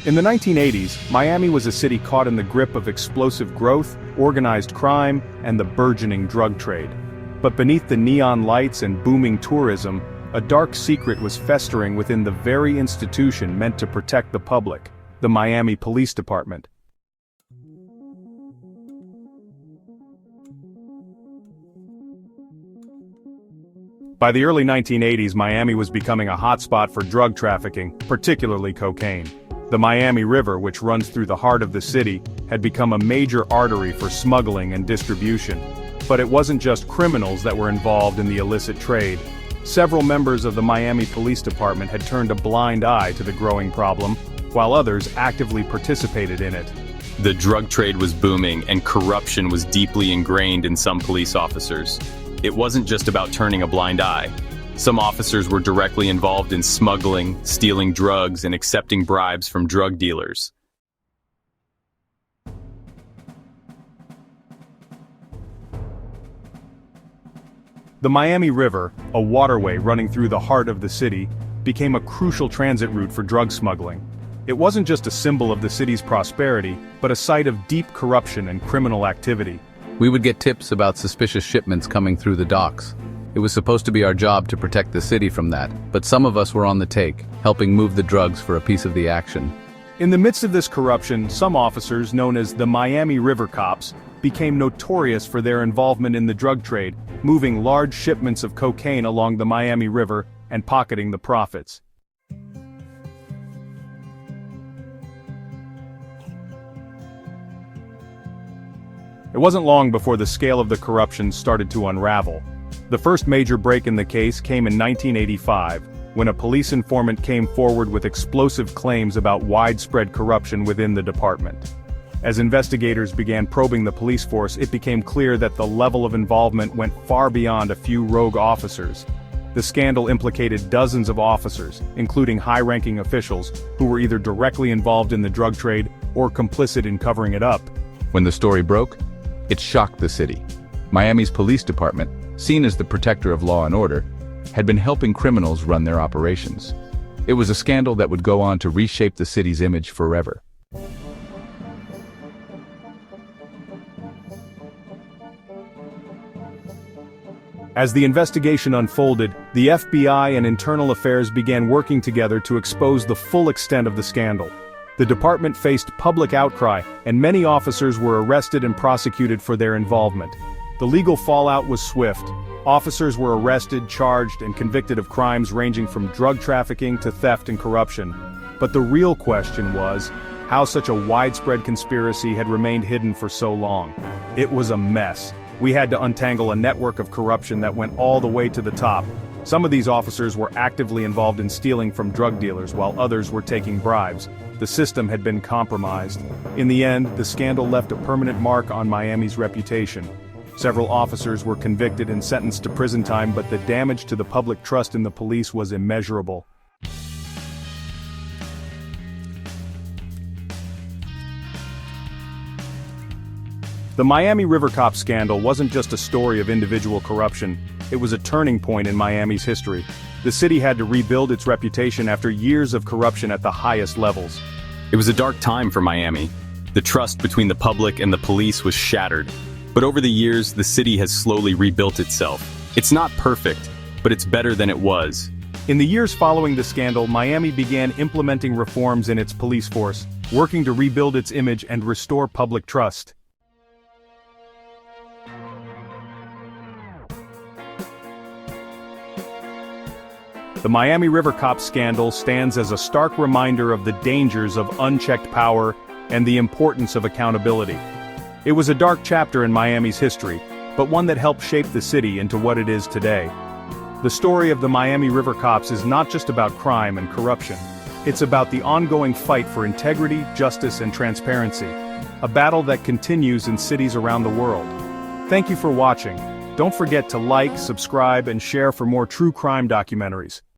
In the 1980s, Miami was a city caught in the grip of explosive growth, organized crime, and the burgeoning drug trade. But beneath the neon lights and booming tourism, a dark secret was festering within the very institution meant to protect the public, the Miami Police Department. By the early 1980s, Miami was becoming a hotspot for drug trafficking, particularly cocaine. The Miami River, which runs through the heart of the city, had become a major artery for smuggling and distribution. But it wasn't just criminals that were involved in the illicit trade. Several members of the Miami Police Department had turned a blind eye to the growing problem, while others actively participated in it. The drug trade was booming, and corruption was deeply ingrained in some police officers. It wasn't just about turning a blind eye. Some officers were directly involved in smuggling, stealing drugs, and accepting bribes from drug dealers. The Miami River, a waterway running through the heart of the city, became a crucial transit route for drug smuggling. It wasn't just a symbol of the city's prosperity, but a site of deep corruption and criminal activity. We would get tips about suspicious shipments coming through the docks. It was supposed to be our job to protect the city from that, but some of us were on the take, helping move the drugs for a piece of the action. In the midst of this corruption, some officers, known as the Miami River Cops, became notorious for their involvement in the drug trade, moving large shipments of cocaine along the Miami River and pocketing the profits. It wasn't long before the scale of the corruption started to unravel. The first major break in the case came in 1985, when a police informant came forward with explosive claims about widespread corruption within the department. As investigators began probing the police force, it became clear that the level of involvement went far beyond a few rogue officers. The scandal implicated dozens of officers, including high-ranking officials, who were either directly involved in the drug trade or complicit in covering it up. When the story broke, it shocked the city. Miami's police department, seen as the protector of law and order, had been helping criminals run their operations. It was a scandal that would go on to reshape the city's image forever. As the investigation unfolded, the FBI and Internal Affairs began working together to expose the full extent of the scandal. The department faced public outcry, and many officers were arrested and prosecuted for their involvement. The legal fallout was swift. Officers were arrested, charged, and convicted of crimes ranging from drug trafficking to theft and corruption. But the real question was, how such a widespread conspiracy had remained hidden for so long. It was a mess. We had to untangle a network of corruption that went all the way to the top. Some of these officers were actively involved in stealing from drug dealers while others were taking bribes. The system had been compromised. In the end, the scandal left a permanent mark on Miami's reputation. Several officers were convicted and sentenced to prison time, but the damage to the public trust in the police was immeasurable. The Miami River Cop scandal wasn't just a story of individual corruption, it was a turning point in Miami's history. The city had to rebuild its reputation after years of corruption at the highest levels. It was a dark time for Miami. The trust between the public and the police was shattered. But over the years, the city has slowly rebuilt itself. It's not perfect, but it's better than it was. In the years following the scandal, Miami began implementing reforms in its police force, working to rebuild its image and restore public trust. The Miami River Cop scandal stands as a stark reminder of the dangers of unchecked power and the importance of accountability. It was a dark chapter in Miami's history, but one that helped shape the city into what it is today. The story of the Miami River Cops is not just about crime and corruption. It's about the ongoing fight for integrity, justice, and transparency, a battle that continues in cities around the world. Thank you for watching. Don't forget to like, subscribe, and share for more true crime documentaries.